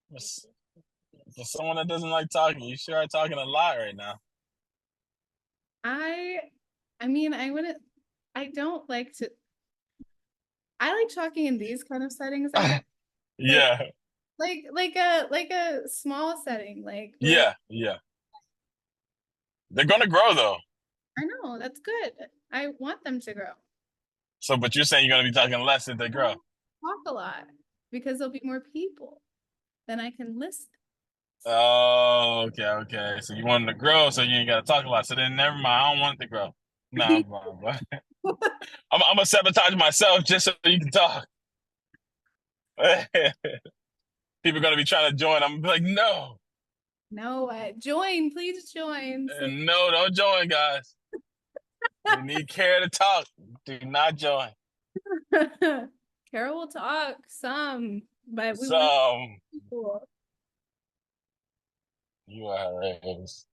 For for someone that doesn't like talking, you sure are talking a lot right now. I I mean, I wouldn't I don't like to I like talking in these kind of settings, I guess. Like Yeah, like a small setting, like where yeah. They're gonna grow though. I know that's good. I want them to grow. So, but you're saying you're gonna be talking less if they I grow. don't talk a lot because there'll be more people. Then I can listen. Oh, okay. So you want them to grow, so you ain't gotta talk a lot. So then, never mind. I don't want it to grow. No, I'm fine, but I'm gonna sabotage myself just so you can talk. People are gonna be trying to join. I'm gonna be like, no, No, join, please join. So no, don't join, guys. We need care to talk. Do not join. Carol will talk some, but we want So people. you are hilarious.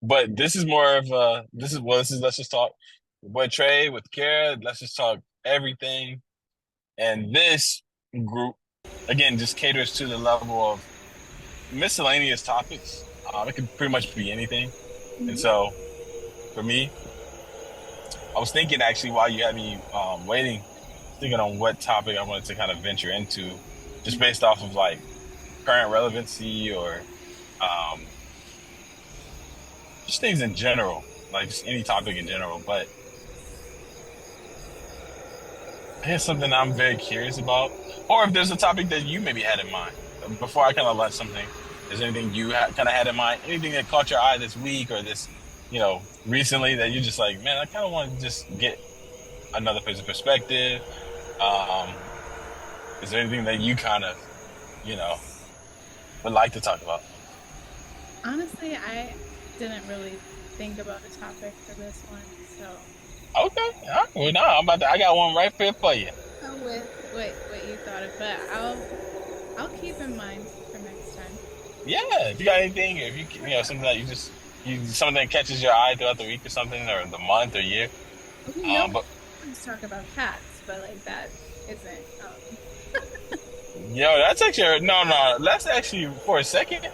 But this is more of this is let's just talk. Your boy Trey with Kara, let's just talk everything. And this group again just caters to the level of miscellaneous topics. It could pretty much be anything. And Mhm. so for me, I was thinking actually while you had me waiting, thinking on what topic I wanted to kind of venture into, just based off of like current relevancy or um, just things in general, like just any topic in general. But here's something I'm very curious about, or if there's a topic that you maybe had in mind before I kind of let something. Is there anything you kind of had in mind? Anything that caught your eye this week or this, recently that you're just like, man, I kind of want to just get another person's perspective. Um, is there anything that you kind of, you know, would like to talk about? Honestly, I didn't really think about a topic for this one, so Okay, all right. Well, no, I got one right here for you. go with what you thought of, but I'll keep in mind for next time. Yeah, if you got anything, if something that something that catches your eye throughout the week or something, or the month or year. We know But let's talk about cats, but like that isn't yo, that's actually no. Let's actually for a second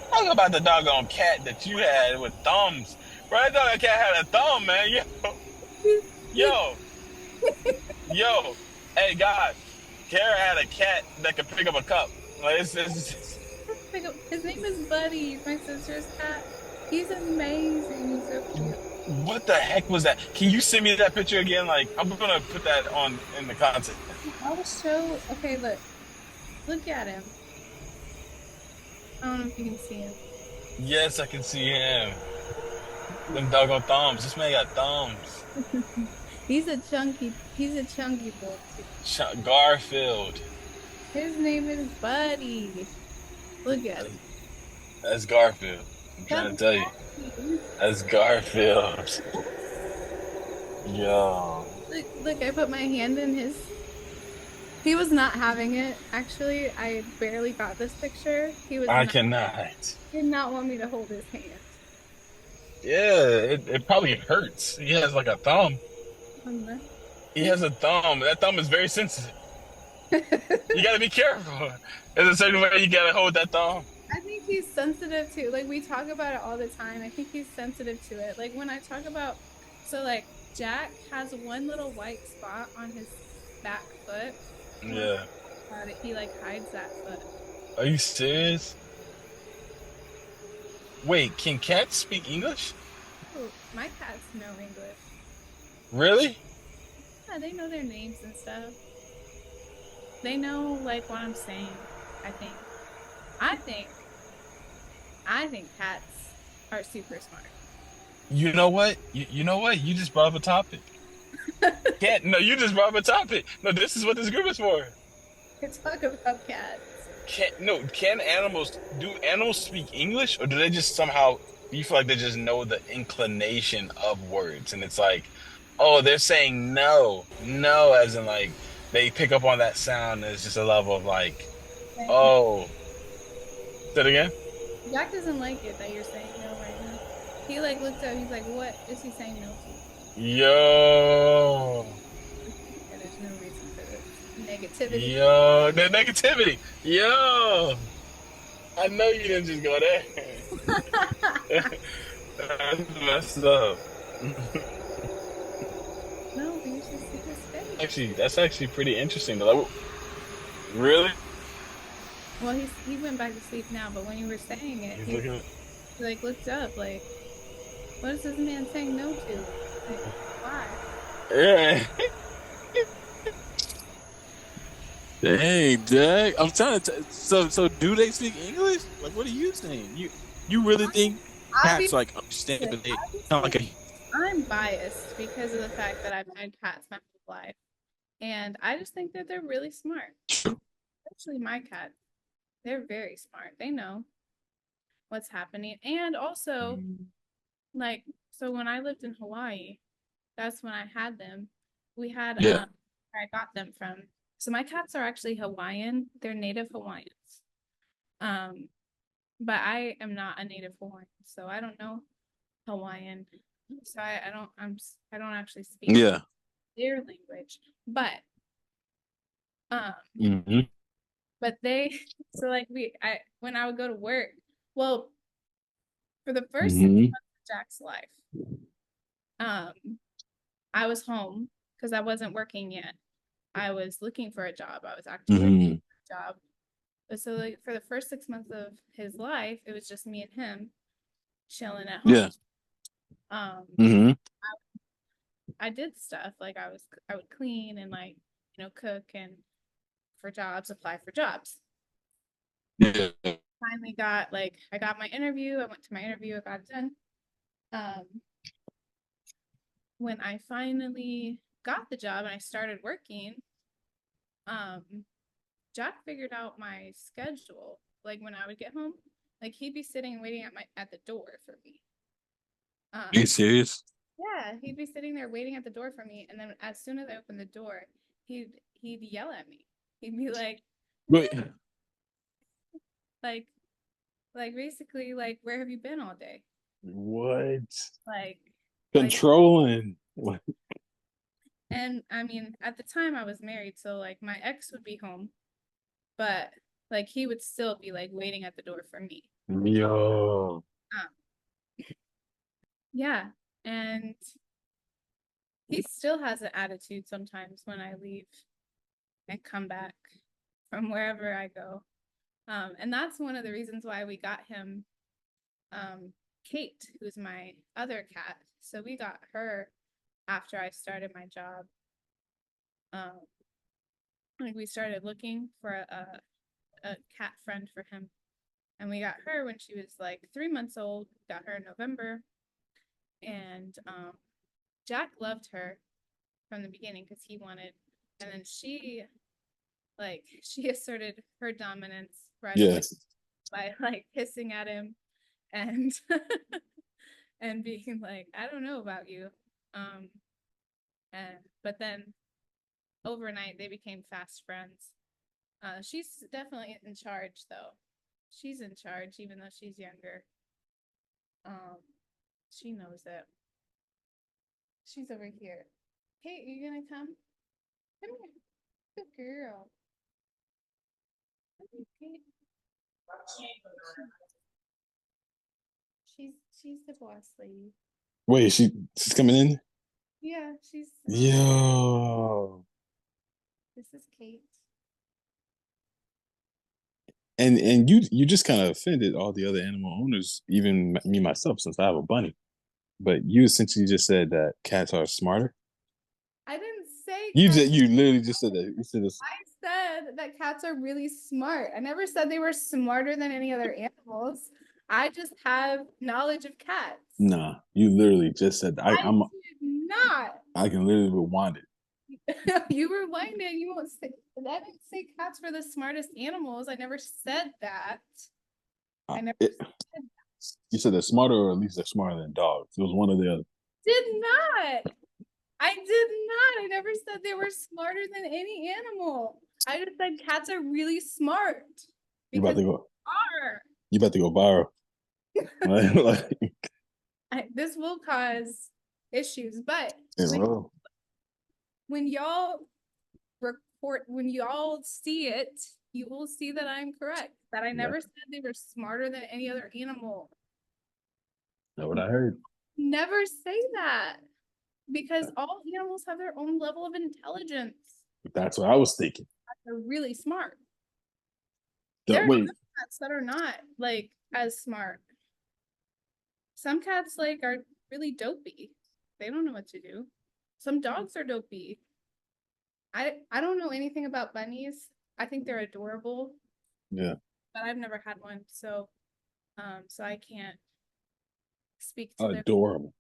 talk about the doggone cat that you had with thumbs. Bro, that doggone cat had a thumb, man. Yo, yo. Hey, guys, Kara had a cat that could pick up a cup. Like His name is Buddy, my sister's cat. He's amazing. He's so cute. what the heck was that? Can you send me that picture again? Like, I'm gonna put that on in the content. I'll show. Okay, look at him. I don't know if you can see him. Yes, I can see him. Them doggone thumbs. This man got thumbs. He's a chunky boy too. Garfield. His name is Buddy. Look at him. That's Garfield. I'm trying That's to tell you. Buddy. That's Garfield. Yo. Look, I put my hand in his. He was not having it, actually. I barely got this picture. I cannot. Did not want me to hold his hand. Yeah, it probably hurts. He has like a thumb. On the- He has a thumb. That thumb is very sensitive. You gotta be careful. There's a certain way you gotta hold that thumb. I think he's sensitive to, like, we talk about it all the time. I think he's sensitive to it. Like, when I talk about, so, like, Jack has one little white spot on his back foot. When I Yeah. talk about it, he, like, hides that foot. Are you serious? Wait, can cats speak English? Oh, my cats know English. Really? Yeah, they know their names and stuff. They know, like, what I'm saying, I think. I think, I think cats are super smart. You know what? You know what? You just brought up a topic. Can't no, you just brought up a topic. No, this is what this group is for. I talk about cats. Can animals speak English or do they just somehow you feel like they just know the inclination of words and it's like, oh, they're saying no. No, as in like they pick up on that sound and it's just a level of like, oh, say it again? Jack doesn't like it that you're saying no right now. He like looks up, he's like, what is he saying no to? Yo. Yeah, there's no reason for this negativity. Yo, the negativity. Yo, I know you didn't just go there. That's messed up. No, you should see his face. Actually, that's actually pretty interesting. Like, really? Well, he went back to sleep now, but when you were saying it, He's he looking. like looked up like, what is this man saying no to? Like, why? Yeah. Dang, Jack. I'm trying to. So do they speak English? Like, what are you saying? You really think cats Obviously, like understand, but they sound obviously, like a. I'm biased because of the fact that I've had cats my whole life, and I just think that they're really smart. Especially my cat, they're very smart. They know what's happening, and also like so when I lived in Hawaii, that's when I had them. We had Yeah. where I got them from. So my cats are actually Hawaiian. They're native Hawaiians. Um, but I am not a native Hawaiian, so I don't know Hawaiian. So I don't actually speak Yeah. their language. Um Hmm. but they so like we I when I would go to work, well, for the first six Hmm. months of Jack's life, um, I was home because I wasn't working yet. I was looking for a job. I was actively looking Hmm. for a job. But so like for the first 6 months of his life, it was just me and him chilling at home. Yeah. Um, Hmm. I did stuff like I would clean and like cook and for jobs, apply for jobs. Yeah. Finally got like I got my interview. I went to my interview. I got it done. Um, when I finally got the job and I started working, um, Jack figured out my schedule. Like when I would get home, like he'd be sitting waiting at the door for me. Are you Um, serious? yeah, he'd be sitting there waiting at the door for me, and then as soon as I opened the door, he'd yell at me. He'd be like, "Where?" Wait. Like basically like, "Where have you been all day?" What? Like like Controlling. What? and I mean at the time I was married, so like my ex would be home, but like he would still be like waiting at the door for me. Yo. Um, yeah, and he still has an attitude sometimes when I leave and come back from wherever I go. And that's one of the reasons why we got him Kate, who's my other cat. So we got her after I started my job. Um, like we started looking for a cat friend for him. And we got her when she was like 3 months old. Got her in November. And Jack loved her from the beginning because he wanted, and then she asserted her dominance right away Yes. by like hissing at him and and being like, I don't know about you. Um and but then overnight they became fast friends. She's definitely in charge though. She's in charge even though she's younger. Um she knows it. She's over here. Hey, are you gonna come? Come here. Good girl. Okay. She's the boss lady. Wait, she's coming in? Yeah, she's Yo. this is Kate. And you just kind of offended all the other animal owners, even me myself, since I have a bunny. But you essentially just said that cats are smarter. I didn't say You cats. just you literally just said that. You said this. I said that cats are really smart. I never said they were smarter than any other animals. I just have knowledge of cats. Nah, you literally just said that. I did not. I can literally rewind it. You were whining. You won't say. I didn't say cats were the smartest animals. I never said that. Uh, I never it. said, You said they're smarter, or at least they're smarter than dogs. It was one or the other. did not. I did not. I never said they were smarter than any animal. I just said cats are really smart You about because to go. they are. You about to go viral. Right? Like, This will cause issues, but yeah, when bro. when y'all report, when you all see it, you will see that I'm correct. That I never said they were smarter than any other animal. That's what I heard. Never say that. Because all animals have their own level of intelligence. That's what I was thinking. They're really smart. Wait. There are cats that are not like as smart. Some cats like are really dopey. They don't know what to do. Some dogs are dopey. I don't know anything about bunnies. I think they're adorable. Yeah. But I've never had one, so I can't speak to adorable.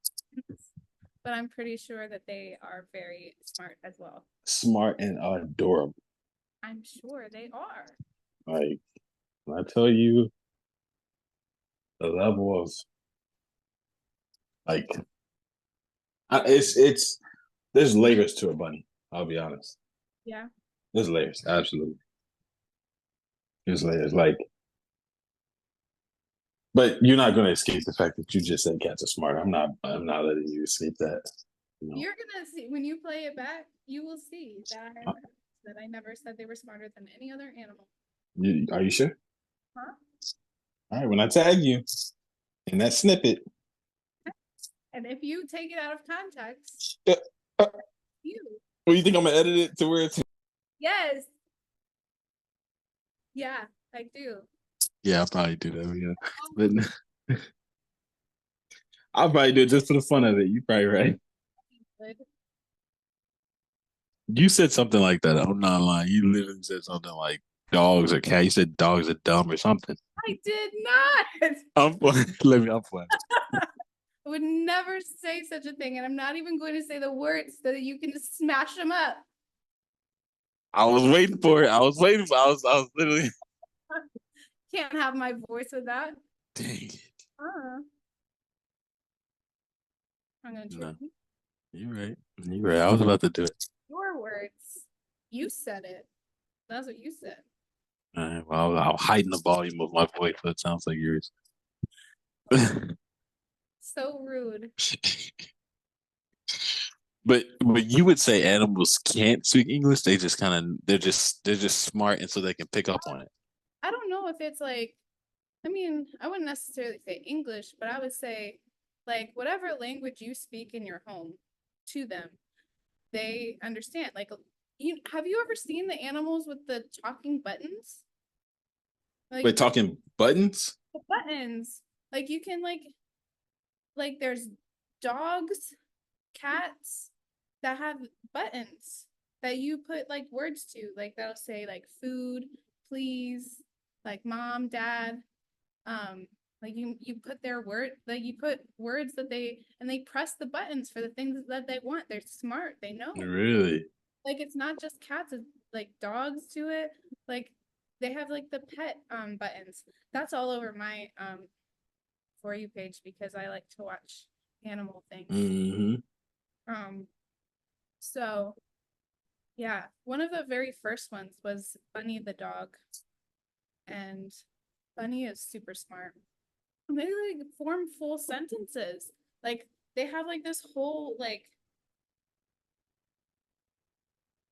But I'm pretty sure that they are very smart as well. Smart and adorable. I'm sure they are. Like, when I tell you the level of like, it's there's layers to a bunny. I'll be honest. Yeah. There's layers, absolutely. There's layers, like, but you're not going to escape the fact that you just said cats are smart. I'm not letting you escape that. You're gonna see when you play it back. You will see that I never said they were smarter than any other animal. Are you sure? Huh? All right. When I tag you in that snippet, and if you take it out of context, you. Well, you think I'm gonna edit it to where it's? Yes. Yeah, I do. Yeah, I'll probably do that. Yeah, but I'll probably do it just for the fun of it. You're probably right. You said something like that. I'm not lying. You literally said something like dogs or cats. You said dogs are dumb or something. I did not. I'm playing. I would never say such a thing, and I'm not even going to say the words so that you can just smash them up. I was waiting for it. I was literally. Can't have my voice with that. Dang it. I'm gonna try. No. You're right. You're right. I was about to do it. Your words. You said it. That's what you said. All right, well, I'll heighten the volume of my voice so it sounds like yours. So rude. But you would say animals can't speak English. They're just smart, and so they can pick up on it. I don't know if it's like, I mean, I wouldn't necessarily say English, but I would say like whatever language you speak in your home to them, they understand. Like, have you ever seen the animals with the talking buttons? Like, wait, talking buttons? The buttons. Like you can like there's dogs, cats that have buttons that you put like words to. Like that'll say like food, please, like mom, dad. Like you put their word, like you put words that they press the buttons for the things that they want. They're smart. They know. Really? Like it's not just cats, it's like dogs to it. Like they have like the pet buttons. That's all over my For You page because I like to watch animal things. Mm-hmm. So yeah, one of the very first ones was Bunny the dog. And Bunny is super smart. They like form full sentences. Like they have like this whole like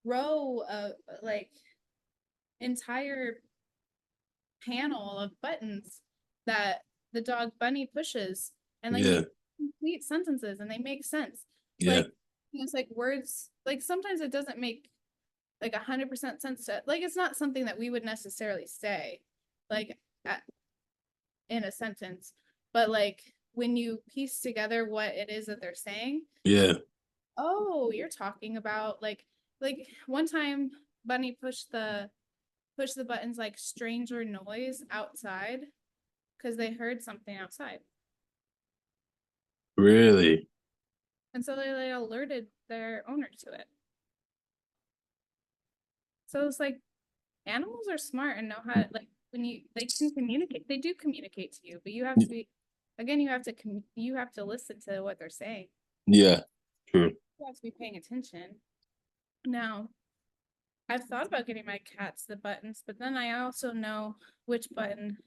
row of like entire panel of buttons that the dog Bunny pushes, and like complete sentences, and they make sense. Yeah. Like it's like words. Like sometimes it doesn't make like 100% sense to, like it's not something that we would necessarily say, like in a sentence, but like when you piece together what it is that they're saying. Yeah. Oh, you're talking about like one time Bunny pushed the buttons like stranger noise outside because they heard something outside. Really? And so they alerted their owner to it. So it's like animals are smart and know how to, like when they can communicate. They do communicate to you, but you have to be, again, you have to listen to what they're saying. Yeah, true. You have to be paying attention. Now, I've thought about getting my cats the buttons, but then I also know which button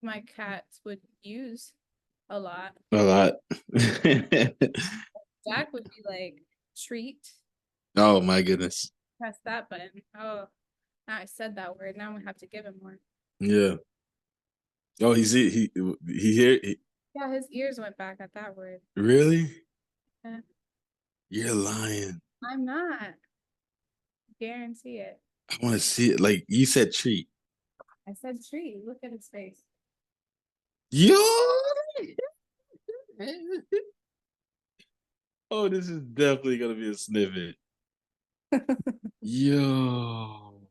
my cats would use a lot. A lot. Jack would be like treat. Oh my goodness. press that button. Oh, now I said that word. Now I'm gonna have to give him more. Yeah. Oh, he here. Yeah, his ears went back at that word. Really? Yeah. You're lying. I'm not. Guarantee it. I want to see it. Like you said, treat. I said tree. Look at his face. Yo. Oh, this is definitely gonna be a snippet. Yo.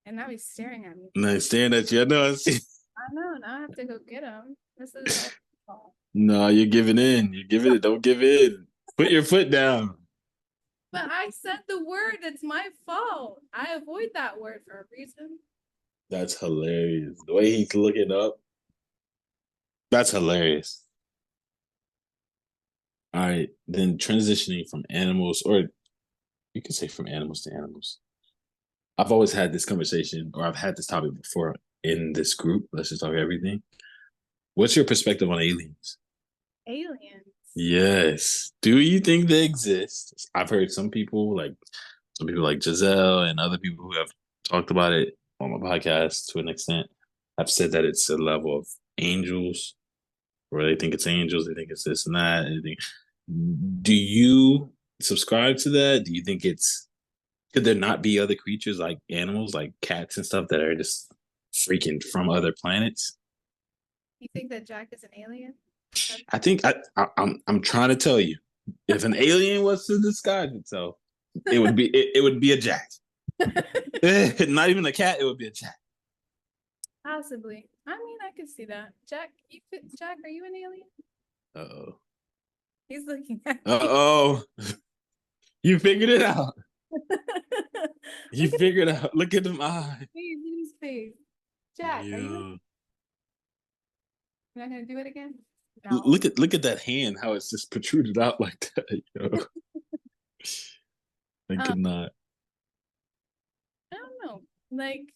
And now he's staring at me. Nice staring at you. I know. I see. I know. Now I have to go get him. This is all fault. No, you're giving in. You're giving it. Don't give in. Put your foot down. But I said the word. It's my fault. I avoid that word for a reason. That's hilarious. The way he's looking up. That's hilarious. All right. Then transitioning from animals, or you could say from animals to animals. I've always had this conversation, or I've had this topic before in this group. Let's just talk everything. What's your perspective on aliens? Aliens. Yes. Do you think they exist? I've heard some people like Giselle and other people who have talked about it on my podcast to an extent have said that it's a level of angels, or they think it's angels, they think it's this and that. Do you subscribe to that? Do you think could there not be other creatures like animals, like cats and stuff that are just freaking from other planets? You think that Jack is an alien? I think I'm trying to tell you, if an alien was to disguise itself, it would be a Jack. Not even a cat, it would be a Jack. Possibly. I mean, I could see that. Jack, Jack, are you an alien? Uh-oh. He's looking at me. Uh-oh. You figured it out. You figured it out. Look at them eyes. Look at his face. Jack, Yeah. are you not gonna do it again? No. Look at that hand, how it's just protruded out like that. Yo. I could not. I don't know. Like,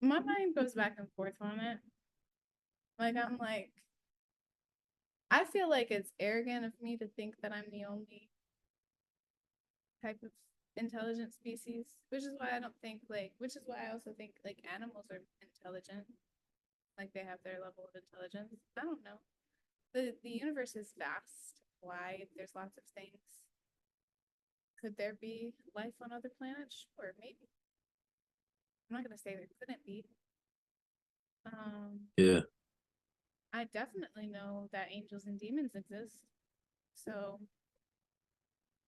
my mind goes back and forth on it. Like, I'm like, I feel like it's arrogant of me to think that I'm the only type of intelligent species, which is why I also think like animals are intelligent. Like they have their level of intelligence. I don't know. The universe is vast, wide, there's lots of things. Could there be life on other planets? Sure, maybe. I'm not gonna say there couldn't be. Yeah. I definitely know that angels and demons exist. So,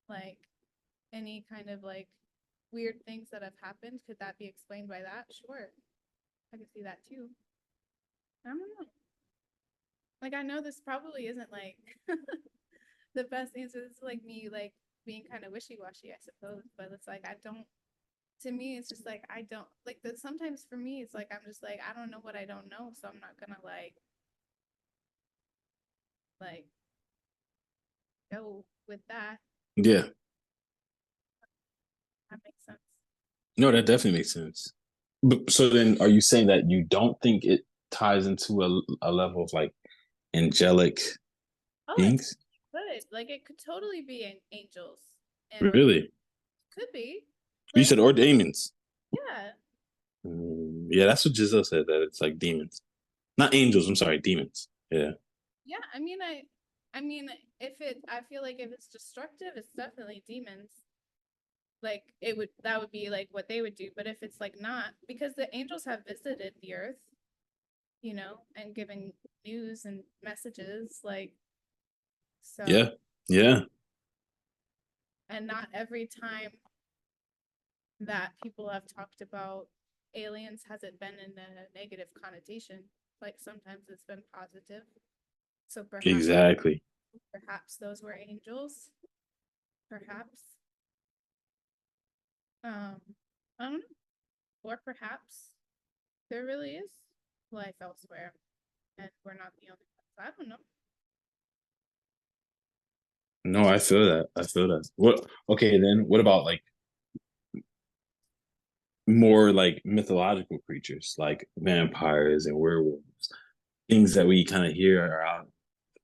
like, any kind of like weird things that have happened, could that be explained by that? Sure. I could see that too. I don't know. Like, I know this probably isn't like the best answer. This is like me like being kind of wishy-washy, I suppose. But it's like to me, it's just like I don't like that. Sometimes for me, it's like I'm just like, I don't know what I don't know, so I'm not gonna like go with that. Yeah. That makes sense. No, that definitely makes sense. But, so then are you saying that you don't think it ties into a level of like angelic beings? Like it could totally be angels. And Really? could be. You Like, said or demons. yeah. Yeah, that's what Giselle said, that it's like demons. Not angels, I'm sorry, demons. Yeah. Yeah, I mean, I feel like if it's destructive, it's definitely demons. Like that would be like what they would do. But if it's like not, because the angels have visited the earth, and given news and messages, like, so. Yeah. Yeah. And not every time that people have talked about aliens has it been in a negative connotation. Like sometimes it's been positive. So perhaps those were angels. Perhaps. I don't know. Or perhaps there really is life elsewhere and we're not the only ones. I don't know. No, I feel that. I feel that. Okay, then what about like more like mythological creatures like vampires and werewolves? Things that we kind of hear are out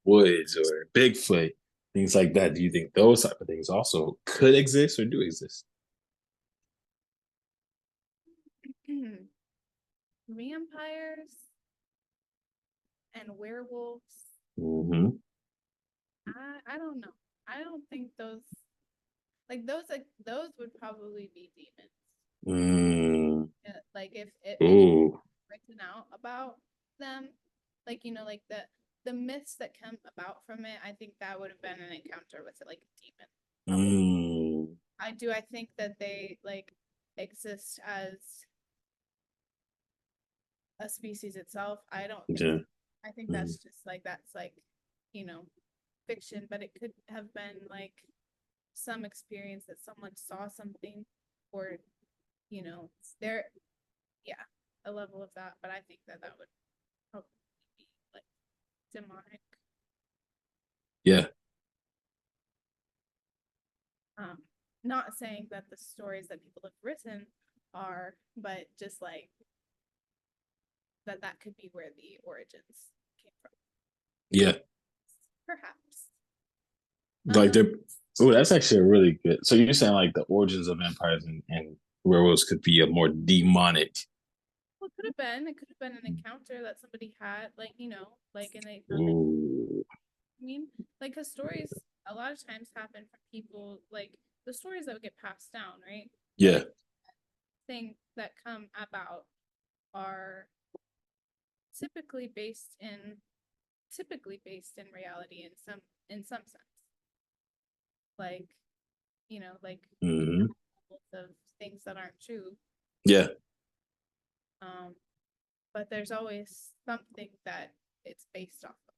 woods or Bigfoot, things like that. Do you think those type of things also could exist or do exist? Vampires and werewolves. Mm-hmm. I don't know. I don't think those would probably be demons. Mm. Yeah, like if anything Ooh. written out about them, like like the myths that come about from it, I think that would have been an encounter with like a demon. Mm. I think that they like exist as a species itself. I don't think Yeah. I think Mm. that's just like that's like, you know, fiction, but it could have been like some experience that someone saw something or there yeah, a level of that, but I think that would probably be like demonic. Yeah. Um, not saying that the stories that people have written are, but just like that could be where the origins came from. Yeah. Perhaps. Like they're oh, that's actually a really good. So you're saying like the origins of vampires and werewolves could be a more demonic. Well, it could have been. It could have been an encounter that somebody had, like, like, and they found it. Ooh. I mean, like, because stories a lot of times happen from people, like, the stories that would get passed down, right? Yeah. Things that come about are typically based in reality in some sense. Like, like Mm-hmm. of things that aren't true. Yeah. But there's always something that it's based off of.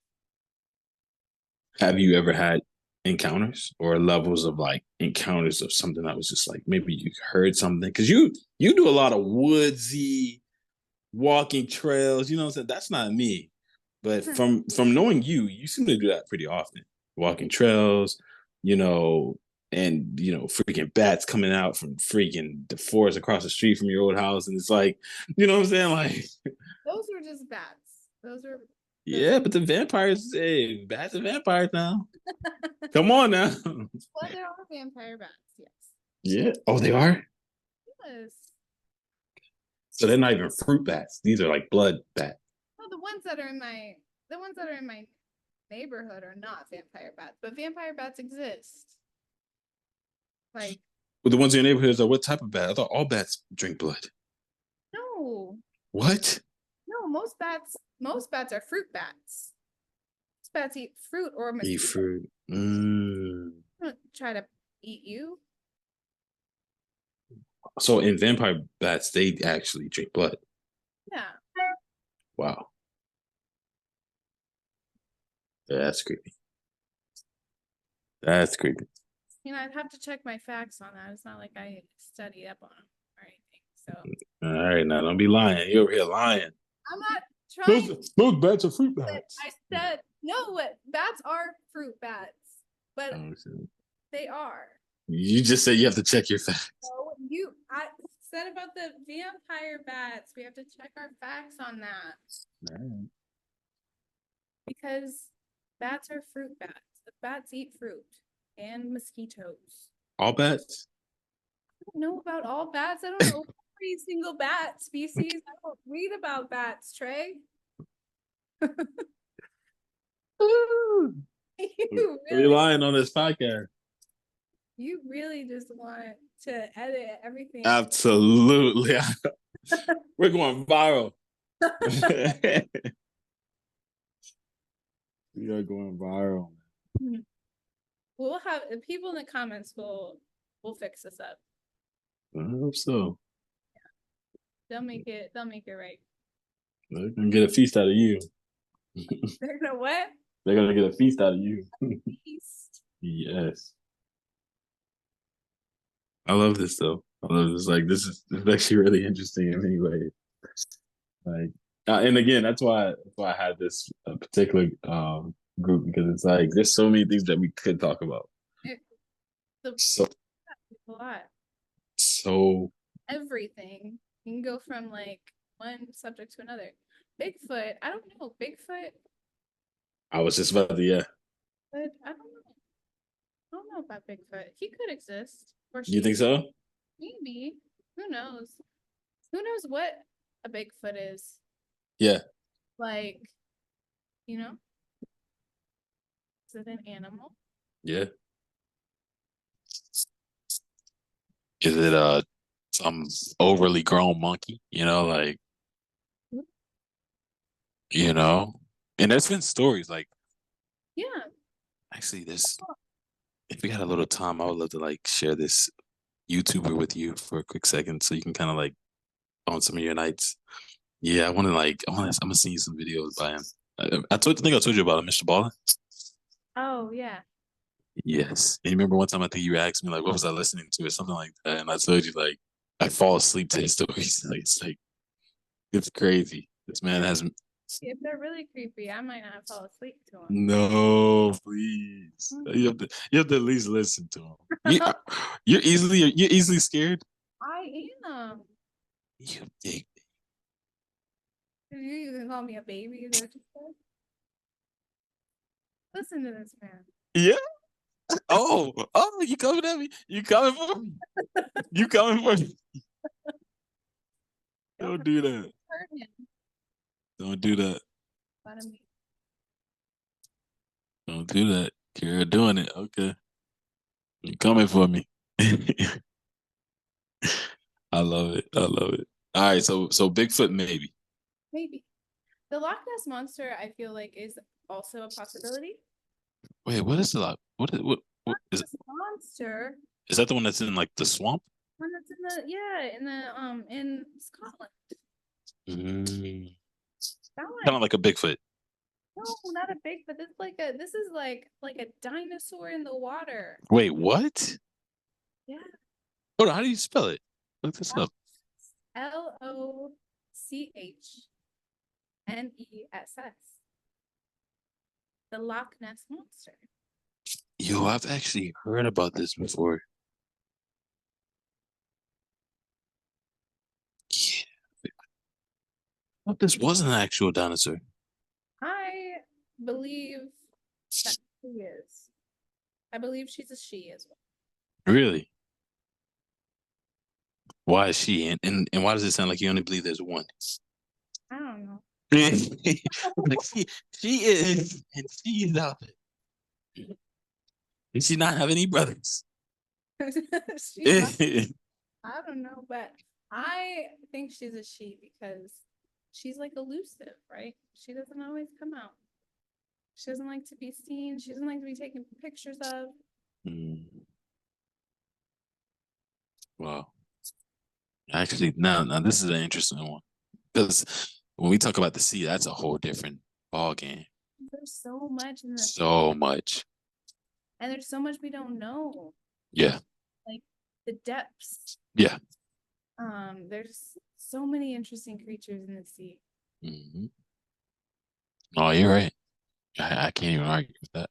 Have you ever had encounters or levels of like encounters of something that was just like maybe you heard something? Because you do a lot of woodsy walking trails, you know what I'm saying? That's not me. But from knowing you, you seem to do that pretty often. Walking trails, you know, and freaking bats coming out from freaking the forest across the street from your old house. And it's like, you know what I'm saying? Like Those were just bats. Those were yeah, but the vampires, hey, bats and vampires now. Come on now. well, there are vampire bats, yes. Yeah. Oh, they are? Yes. So they're not even fruit bats. These are like blood bats. Well, the ones that are in my neighborhood are not vampire bats, but vampire bats exist. Like, But the ones in your neighborhoods are what type of bat? I thought all bats drink blood. no, What? no, most bats are fruit bats. Most bats eat fruit or Eat mosquito. fruit. Mm. Don't try to eat you. So in vampire bats, they actually drink blood. Yeah. Wow. Yeah, that's creepy. That's creepy. I'd have to check my facts on that. It's not like I studied up on them or anything. So All right, now don't be lying. You're over here lying. I'm not trying. Those bats are fruit bats. I said no. What bats are fruit bats, but Oh, they are. you just said you have to check your facts. So I said about the vampire bats. We have to check our facts on that Right. because bats are fruit bats. The bats eat fruit and mosquitoes. All bats? I don't know about all bats. I don't know every single bat species. I don't read about bats, Trey. You Are you really, lying on this podcast? you really just want to edit everything. Absolutely. We're going viral. We are going viral. We'll have people in the comments will fix this up. I hope so. They'll make it right. They're gonna get a feast out of you. They're gonna what? They're gonna get a feast out of you. Feast. Yes. I love this though. I love this. Like this is actually really interesting in many ways. Like and again, that's why I had this particular group because it's like there's so many things that we could talk about. So A lot. so Everything. You can go from like one subject to another. Bigfoot. I don't know. Bigfoot. I was just about to, yeah. But I don't know. I don't know about Bigfoot. He could exist. Or You she. think so? Maybe. Who knows? Who knows what a Bigfoot is? Yeah. Like, you know, is it an animal? Yeah. Is it some overly grown monkey? Like, and there's been stories like Yeah. actually this if we got a little time, I would love to like share this YouTuber with you for a quick second so you can kind of like on some of your nights. Yeah, I'm gonna send you some videos by him. I think I told you about him, Mr. Ballin. Oh, yeah. Yes. And you remember one time I think you asked me like what was I listening to or something like that, and I told you like I fall asleep to his stories. Like it's crazy. This man has If they're really creepy, I might not fall asleep to them. no, please. You have to at least listen to him. You're easily scared. I am. You dig. You can call me a baby. Is that what you said? Listen to this man. Yeah. Oh, you coming at me? You coming for me? You coming for me? Don't Don't do that. hurt him. Don't do that. Let him be. Don't do that. You're doing it. Okay. You coming for me. I love it. I love it. All right, so Bigfoot maybe. Maybe. The Loch Ness Monster, I feel like, is also a possibility. Wait, what is the lot? What Loch Ness Monster, is that the one that's in like the swamp? one that's in Scotland. Mm. That Kind one. of like a Bigfoot. No, not a big, but this is like a dinosaur in the water. Wait, what? Yeah. Hold on, how do you spell it? Look this up. LochNess. The Loch Ness Monster. Yo, I've actually heard about this before. Yeah, I thought this was an actual dinosaur. I believe that she is. I believe she's a she as well. Really? Why is she? And why does it sound like you only believe there's one? I don't know. Like she is, and she is out there. Did she not have any brothers? She must, I don't know, but I think she's a she because she's like elusive, right? She doesn't always come out. She doesn't like to be seen. She doesn't like to be taken pictures of. Wow. Actually, now this is an interesting one because when we talk about the sea, that's a whole different ball game. There's so much in this, So much. and there's so much we don't know. Yeah. Like the depths. Yeah. There's so many interesting creatures in the sea. Mm-hmm. Oh, you're right. I can't even argue with that.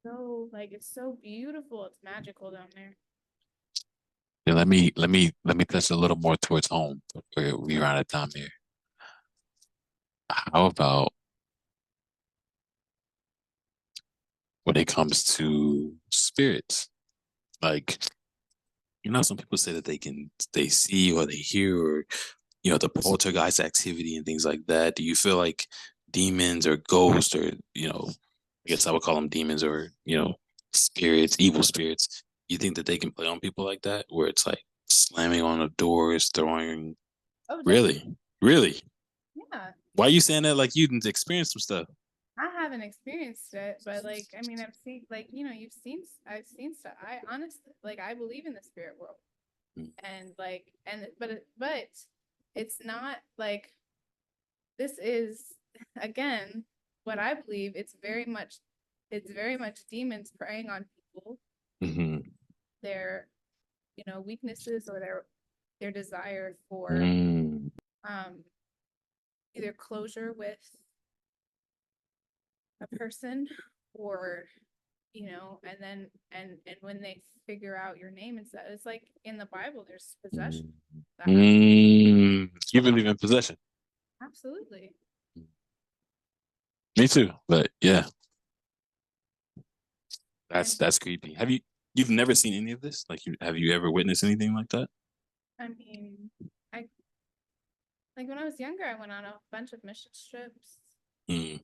So like it's so beautiful. It's magical down there. Yeah, let me touch a little more towards home. We're out of time here. How about when it comes to spirits? Like, some people say that they see or they hear or the poltergeist activity and things like that. Do you feel like demons or ghosts or I guess I would call them demons or spirits, evil spirits? You think that they can play on people like that, where it's like slamming on the doors, throwing? Oh, Really, really? yeah. Why are you saying that? Like you didn't experience some stuff? I haven't experienced it, but like I mean, I've seen I've seen stuff. I honestly like I believe in the spirit world, Mm. and like but it's not like this is again what I believe. It's very much demons preying on people, Mm-hmm. their weaknesses or their desire for Mm. um either closure with a person or and when they figure out your name and stuff, it's like in the Bible there's possession that happens. You believe in possession? Absolutely. Me too. But yeah. That's creepy. You've never seen any of this? Like have you ever witnessed anything like that? I mean, I like when I was younger, I went on a bunch of mission trips. Mm.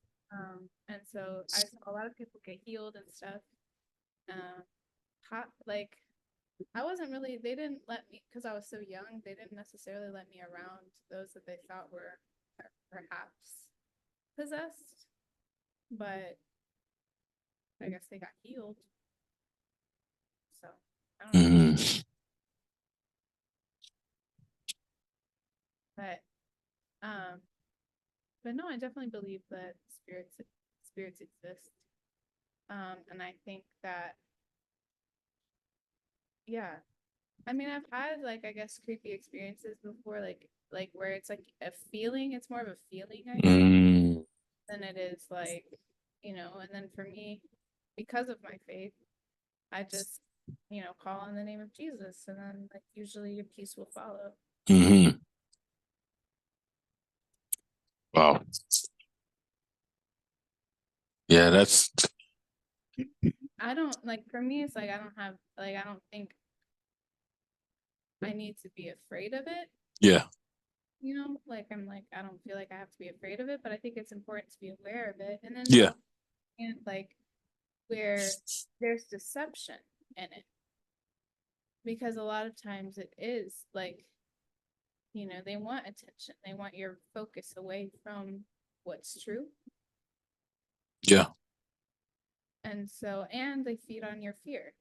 And so I saw a lot of people get healed and stuff. Like I wasn't really, they didn't let me, because I was so young, they didn't necessarily let me around those that they thought were perhaps possessed, but I guess they got healed. So I don't know. Hmm. But um, but no, I definitely believe that spirits exist. And I think that yeah, I mean, I've had like I guess creepy experiences before, like where it's like a feeling. It's more of a feeling, I think, Mm. than it is like, And then for me, because of my faith, I just call on the name of Jesus, and then like usually your peace will follow. Hmm. Wow. Yeah, that's I don't like for me. It's like I don't think I need to be afraid of it. yeah. Like I'm like I don't feel like I have to be afraid of it, but I think it's important to be aware of it, and then Yeah. and like where there's deception in it, because a lot of times it is like they want attention, they want your focus away from what's true, Yeah. and they feed on your fear.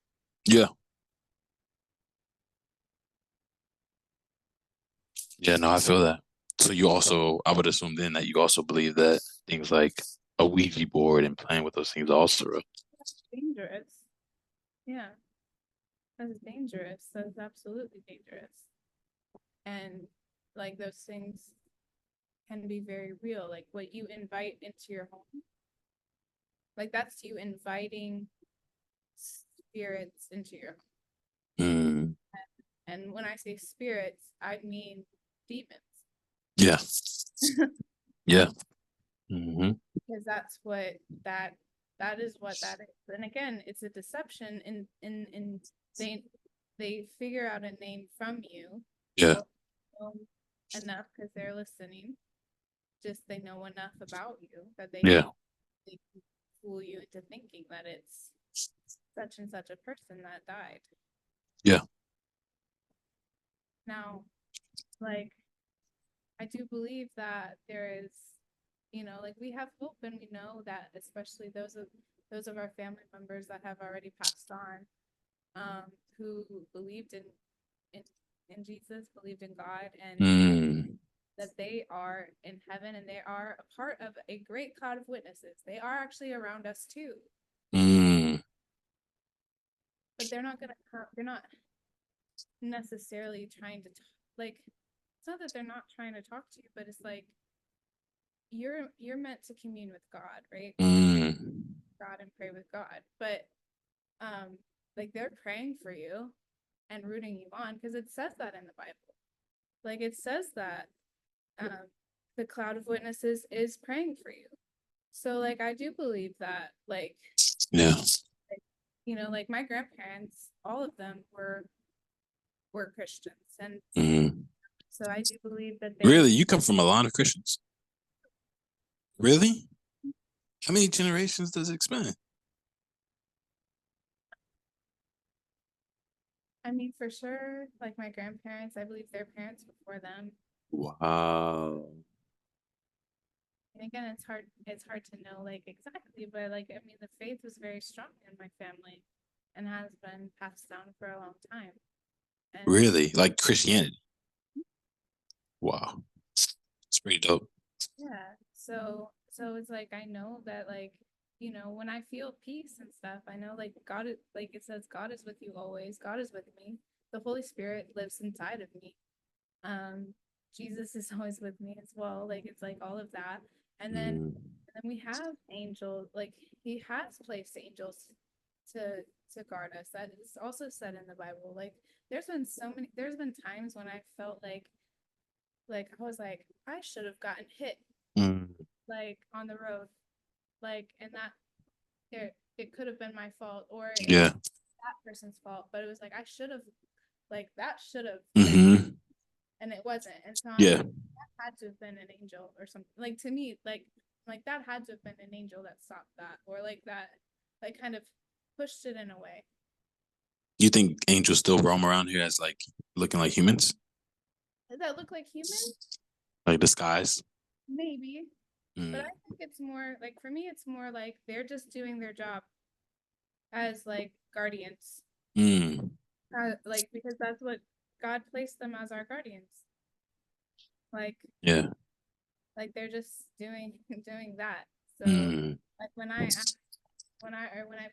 Yeah. Yeah, no, I feel that. So you also, I would assume then that you also believe that things like a Ouija board and playing with those things are also real. Dangerous. Yeah, that's dangerous. That's absolutely dangerous. And like those things can be very real. Like what you invite into your home, like that's you inviting spirits into your home. Mm. And when I say spirits, I mean demons. Yeah. Yeah. Hmm. Because that's what that is what that is. And again, it's a deception in they they figure out a name from you, Yeah. or know enough because they're listening. Just they know enough about you that Yeah. they can fool you into thinking that it's such and such a person that died. Yeah. Now, like I do believe that there is, like we have hope, and we know that especially those of our family members that have already passed on, who believed in in Jesus, believed in God, and Mm. that they are in heaven and they are a part of a great cloud of witnesses. They are actually around us too, Mm. but they're not gonna come. They're not necessarily trying to like. It's not that they're not trying to talk to you, but it's like you're meant to commune with God, right? Mm. God and pray with God. But like they're praying for you and rooting you on, because it says that in the Bible. Like it says that um the cloud of witnesses is praying for you. So like I do believe that Yeah. like my grandparents, all of them were Christians. And Mm. so I do believe that Really? You come from a line of Christians? Really? How many generations does it span? I mean for sure, like my grandparents, I believe their parents before them. Wow. And again, it's hard to know like exactly, but like I mean the faith was very strong in my family and has been passed down for a long time. And Really? Like Christianity? Wow. It's pretty dope. yeah, so it's like I know that when I feel peace and stuff, I know like God is, like it says God is with you always. God is with me. The Holy Spirit lives inside of me. Um Jesus is always with me as well. Like it's like all of that. And then Mm. and then we have angels, like he has placed angels to guard us. That is also said in the Bible. Like there's been times when I felt like I was like I should have gotten hit Mm. like on the road, like and that there it could have been my fault, or it Yeah. was that person's fault, but it was like I should have, like that should have Mm-hmm. and it wasn't. And so I'm Yeah. like, that had to have been an angel or something. Like to me, like that had to have been an angel that stopped that, or like that, like kind of pushed it in a way. You think angels still roam around here as like looking like humans, Does that look like humans? like disguised? Maybe. But Mm. I think it's more like for me, it's more like they're just doing their job as like guardians. Mm. Like because that's what God placed them as our guardians. Like Yeah. they're just doing that. So Mm. like when I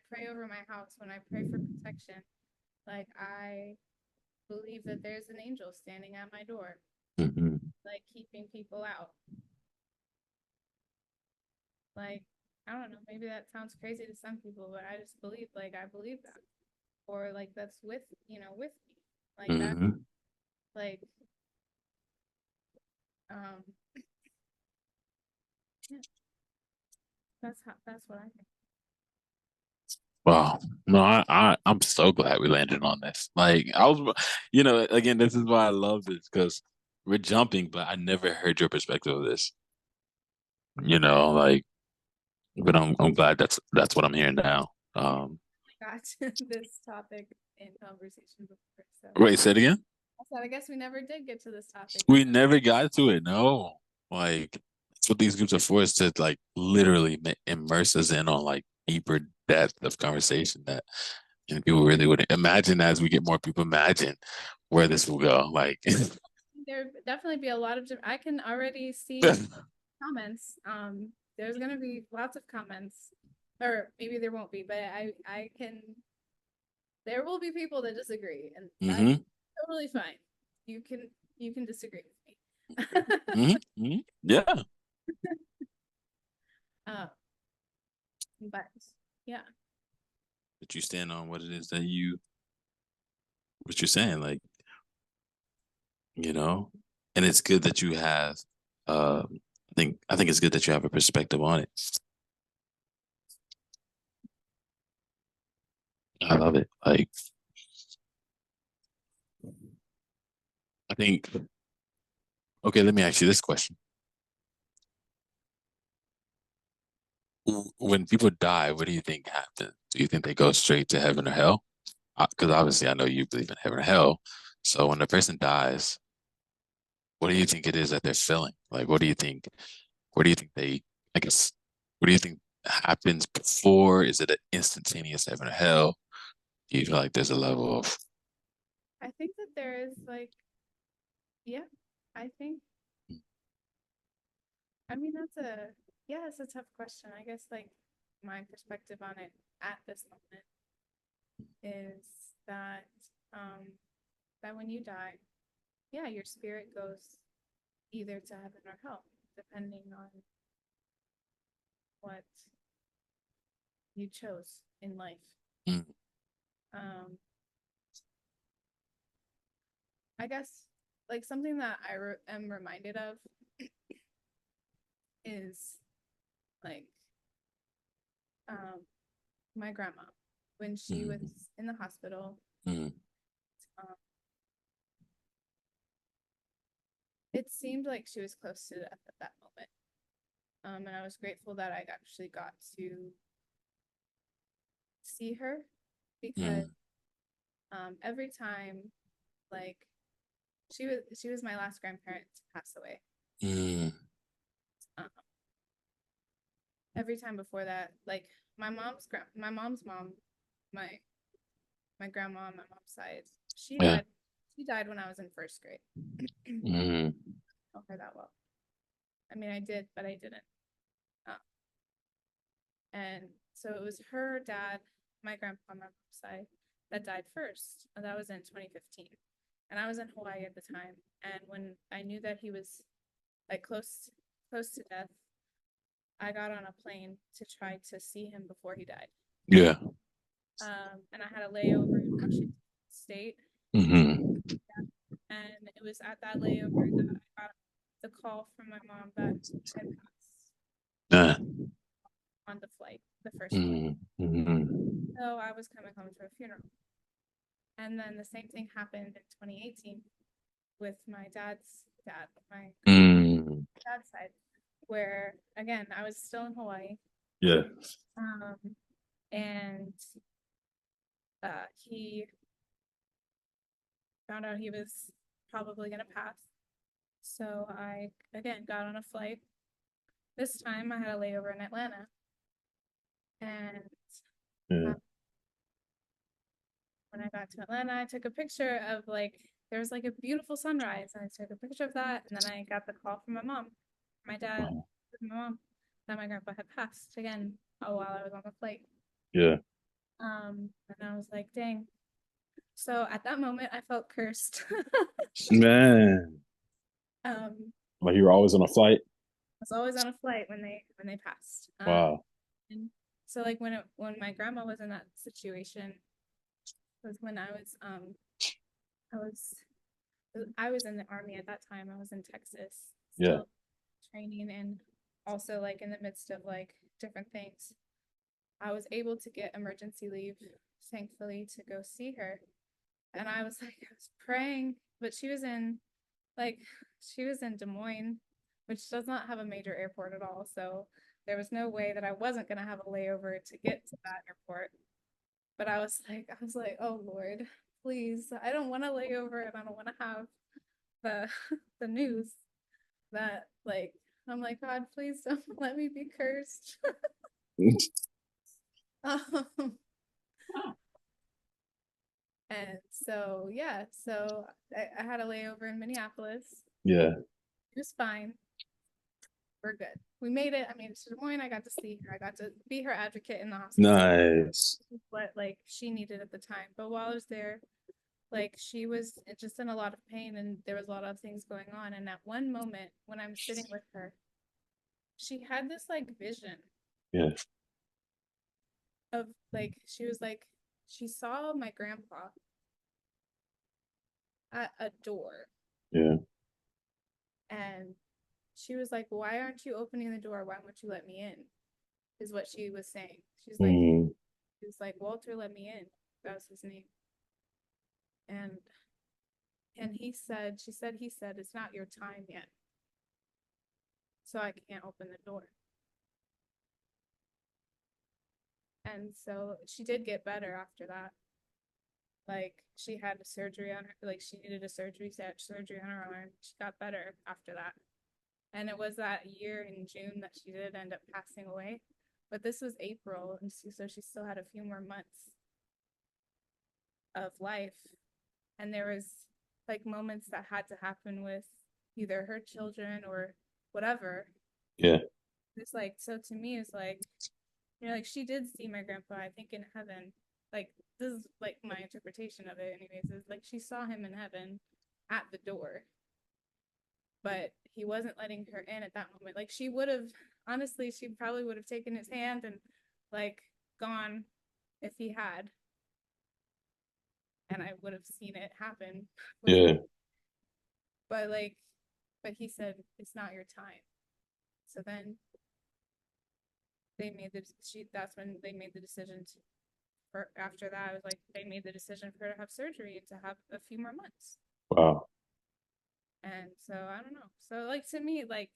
pray over my house, when I pray for protection, like I believe that there's an angel standing at my door, Mm-hmm. like keeping people out. Like I don't know, maybe that sounds crazy to some people, but I just believe I believe that. Or like that's with with me. Like that Mm-hmm. like um yeah, that's what I think. Wow. No, I'm so glad we landed on this. Like I was, again, this is why I love this because we're jumping, but I never heard your perspective of this. Like, but I'm glad that's what I'm hearing now. Got this topic in conversation before. So Wait, say it again. I said I guess we never did get to this topic. We never got to it. No, like that's what these groups are for is to like literally immerse us in on like deeper depth of conversation that people really wouldn't imagine as we get more people imagine where this will go. Like, There definitely be a lot of I can already see comments. There's gonna be lots of comments, or maybe there won't be, but I can. There will be people that disagree, and that's hmm totally fine. You can disagree with me. yeah. uh, but yeah, But you stand on what it is that what you're saying, like, and it's good that you have, I think it's good that you have a perspective on it. I love it. Like, I think, okay, let me ask you this question. When people die, what do you think happens? Do you think they go straight to heaven or hell? Because obviously, I know you believe in heaven or hell. So when a person dies, what do you think it is that they're feeling? Like, what do you think? Where do you think I guess, what do you think happens before? Is it an instantaneous heaven or hell? Do you feel like there's a level of, I think that there is yeah, I think. I mean it's a tough question. I guess my perspective on it at this moment is that um that when you die, yeah, your spirit goes either to heaven or hell, depending on what you chose in life. mm, Um, I guess something that am reminded of is like my grandma when she was mm, in the hospital. mm, Um, it seemed like she was close to death at that moment. And I was grateful that I actually got to see her because mm, every time like she was my last grandparent to pass away. mm, Um, every time before that, like my mom's mom, my my grandma on my mom's side, yeah, she died when I was in first grade. mm, Don't her that well. I mean, I did, but I didn't. Um, and so it was her dad, my grandpa on my mom's side, that died first. And that was in 2015. And I was in Hawaii at the time. And when I knew that he was close to death, I got on a plane to try to see him before he died. yeah, And I had a layover in Washington State. hmm And it was at that layover that I got the call from my mom that I passed yeah, on the flight. the first one. Mm-hmm. So I was coming home to a funeral. And then the same thing happened in 2018 with my dad's dad, my Mm. dad's side, where again, I was still in Hawaii. Yeah. And he found out he was probably going to pass. So I, again, got on a flight. This time I had a layover in Atlanta. And Yeah. when I got to Atlanta, I took a picture of like, there was like a beautiful sunrise. And I took a picture of that. And then I got the call from my mom, my dad, Wow. my mom, that my grandpa had passed again while I was on the flight. Yeah. And I was like, dang. So at that moment, I felt cursed. Man. Like you were always on a flight? I was always on a flight when they passed. Wow. And so like when my grandma was in that situation was when I was I was in the army at that time. I was in Texas Yeah. still training and also like in the midst of like different things. I was able to get emergency leave, thankfully, to go see her. And I was like, I was praying, but she was in Des Moines, which does not have a major airport at all. So there was no way that I wasn't gonna have a layover to get to that airport. But I was like, oh Lord, please, I don't want to layover and I don't want to have the the news that like I'm like, God, please don't let me be cursed. um, and so yeah, so I had a layover in Minneapolis. Yeah. It was fine. We're good. We made it. I made it to Des Moines. I got to see her. I got to be her advocate in the hospital. Nice. What like she needed at the time. But while I was there, like she was just in a lot of pain and there was a lot of things going on. And at one moment when I'm sitting with her, she had this like vision Yeah. of like she was like she saw my grandpa at a door. Yeah. And she was like, why aren't you opening the door? Why won't you let me in? Is what she was saying. She's like, she was like, Walter, let me in. That was his name. And he said, he said, it's not your time yet. So I can't open the door. And so she did get better after that. Like she had a surgery on her, like she needed a surgery on her arm. She got better after that. And it was that year in June that she did end up passing away. But this was April, and so she still had a few more months of life. And there was like moments that had to happen with either her children or whatever. Yeah. It's like, so to me, it's like, you know, like she did see my grandpa, I think, in heaven. Like, this is like my interpretation of it, anyways, is like she saw him in heaven at the door, but he wasn't letting her in at that moment. Like, she would have, honestly, she probably would have taken his hand and like gone if he had. And I would have seen it happen. Yeah. But like, but he said, it's not your time. So then that's when they made the decision to, for after that, I was like, they made the decision for her to have surgery and to have a few more months. Wow. And so I don't know. So like to me, like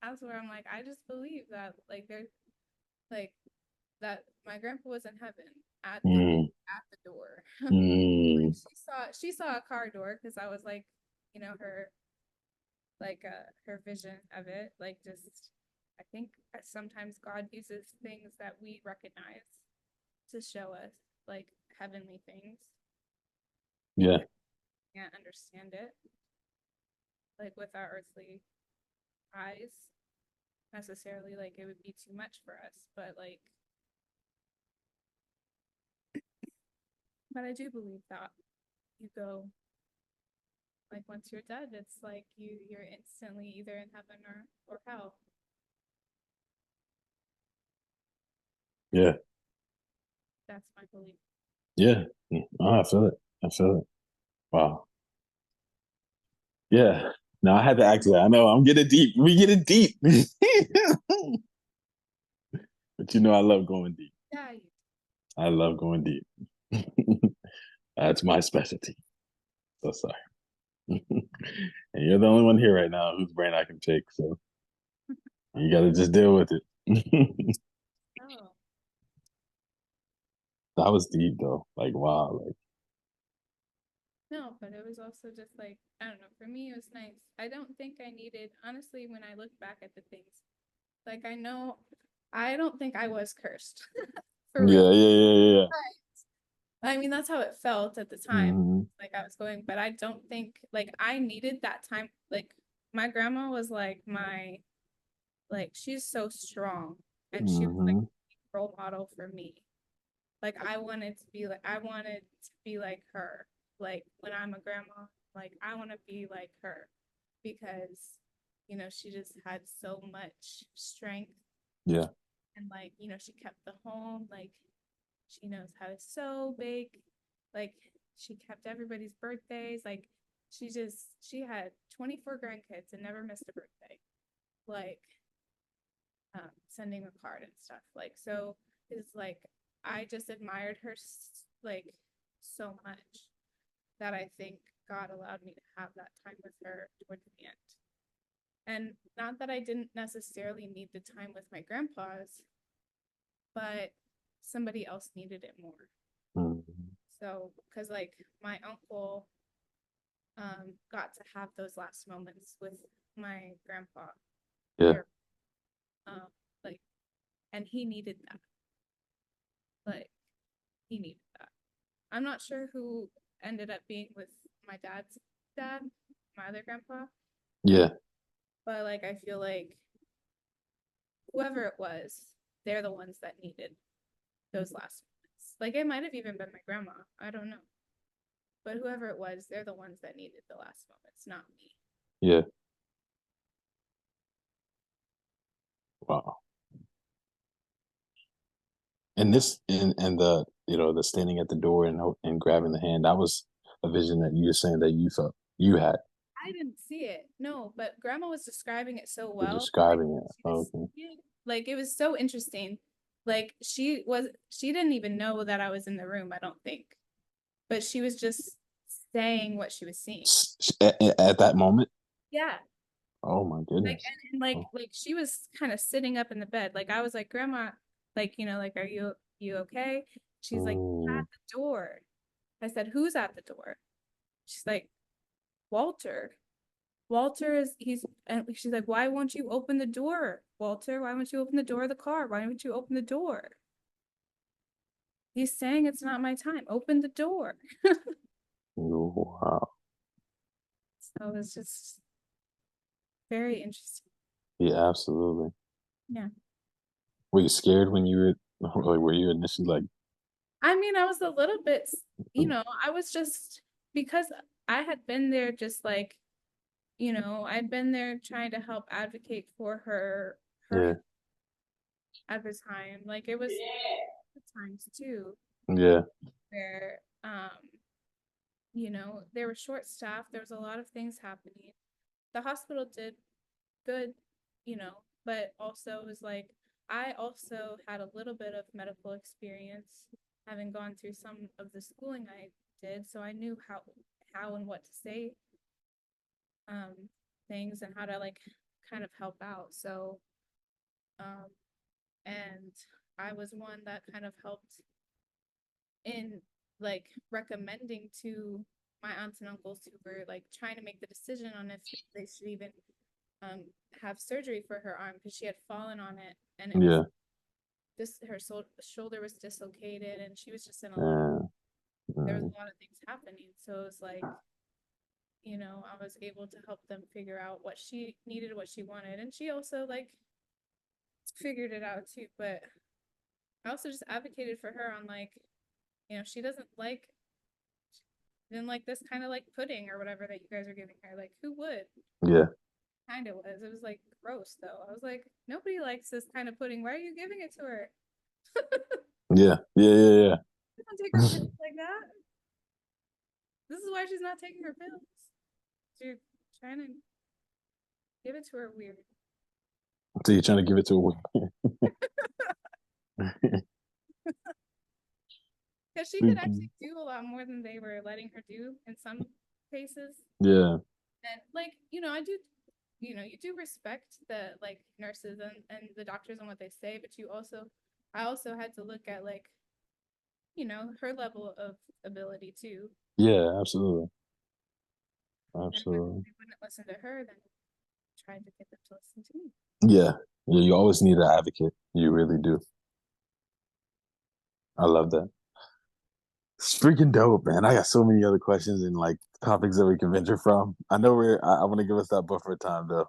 that's where I'm like, I just believe that like there's like that my grandpa was in heaven at the door. Like she saw a car door because I was like, you know, her vision of it, like just I think sometimes God uses things that we recognize to show us like heavenly things. Yeah. Can't understand it like with our earthly eyes necessarily, like it would be too much for us, but I do believe that you go like once you're dead, it's like you're instantly either in heaven or hell. Yeah. That's my belief. Yeah. Oh, I feel it. I feel it. Wow. Yeah. No, I had to ask that. I know I'm getting deep. We getting deep. We're you know I love going deep. Yeah, I love going deep. That's my specialty. So sorry. And you're the only one here right now whose brain I can pick, so you got to just deal with it. oh. That was deep though. Like wow. Like No, but it was also just like, I don't know, for me it was nice. I don't think I needed, honestly, when I look back at the things, like I don't think I was cursed. For real. yeah. I mean, that's how it felt at the time. Hmm. Like I was going, but I don't think like I needed that time. Like my grandma was like she's so strong and she was like Hmm. a role model for me. Like I wanted to be like her. Like when I'm a grandma, like I want to be like her because she just had so much strength Yeah. and like she kept the home, like she knows how to sew, bake, like she kept everybody's birthdays, like she had 24 grandkids and never missed a birthday. Like sending a card and stuff. Like so it's like I just admired her like so much that I think God allowed me to have that time with her towards the end. And not that I didn't necessarily need the time with my grandpas, but somebody else needed it more. Hmm. So, because like my uncle got to have those last moments with my grandpa, Yeah. or like, and he needed that. Like, he needed that. I'm not sure who ended up being with my dad's dad, my other grandpa, Yeah. but like I feel like whoever it was, they're the ones that needed those last moments. Like it might have even been my grandma. I don't know. But whoever it was, they're the ones that needed the last moments, not me. Yeah. Wow. And this and the the standing at the door and grabbing the hand, that was a vision that you were saying that you felt you had. I didn't see it. No, but grandma was describing it so You're well. Like describing it. she was Okay. like it was so interesting. Like she didn't even know that I was in the room, I don't think. But she was just saying what she was seeing. At that moment. Yeah. Oh my Like goodness. and like Oh. like she was kind of sitting up in the bed. Like I was like, Grandma, like, like, are you okay? She's like, at Mm, the door. I said, who's at the door? She's like, Walter. Walter is he's and she's like, why won't you open the door, Walter? Why won't you open the door of the car? Why won't you open the door? He's saying it's not my time. Open the door. wow. So it was just very interesting. Yeah, absolutely. Yeah. Were you scared when you were like were you initially like I mean, I was a little bit, I was just because I had been there just like, I'd been there trying to help advocate for her yeah, at the time. Like it was times too yeah, where they were short staffed. There was a lot of things happening. The hospital did good, but also it was like I also had a little bit of medical experience having gone through some of the schooling I did, so I knew how and what to say things and how to like kind of help out. So um and I was one that kind of helped in like recommending to my aunts and uncles who were like trying to make the decision on if they should even have surgery for her arm because she had fallen on it and it was yeah, her shoulder was dislocated and she was just in a lot of yeah, there was mm, a lot of things happening, so it was like I was able to help them figure out what she needed, what she wanted, and she also like figured it out too. But I also just advocated for her on like she didn't like this kind of like pudding or whatever that you guys are giving her. Like who would? yeah, Kind of was. It was like gross though. I was like, nobody likes this kind of pudding. Why are you giving it to her? yeah. Don't take her pills like that. This is why she's not taking her pills. So you're trying to give it to her weird. So you're trying to give it to a Because she could actually do a lot more than they were letting her do in some cases. Yeah. And like, I do, you do respect the like nurses and the doctors and what they say, but I also had to look at like, her level of ability too. Yeah, absolutely. And if they Absolutely. wouldn't listen to her, then tried to get them to listen to me. Yeah. Yeah, you always need an advocate. You really do. I love that. It's freaking dope, man. I got so many other questions and like topics that we can venture from. I know I want to give us that buffer time though.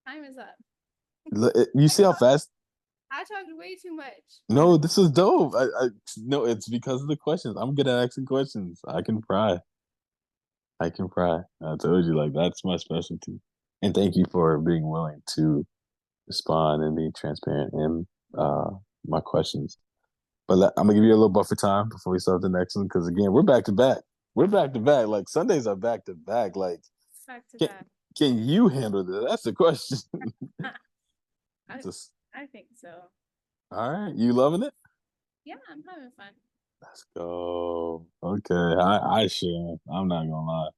Time is up. You see how fast? I talked way too much. No, this is dope. No, it's because of the questions. I'm good at asking questions. I can pry. I can pry. I told you, like that's my specialty. And thank you for being willing to respond and be transparent in uh my questions. But I'm gonna give you a little buffer time before we start the next one because again, we're back to back. We're back to back. Like Sundays are back to back. Like, Back to can, back. can you handle this? That's the question. I Just I think so. all right. You loving it? Yeah, I'm having fun. Let's go. Okay. I sure am. I'm not gonna lie.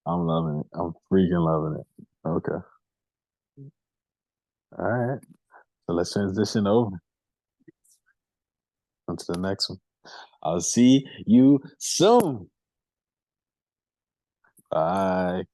I'm loving it. I'm freaking loving it. Okay. All right. So let's transition over onto the next one. I'll see you soon. Bye.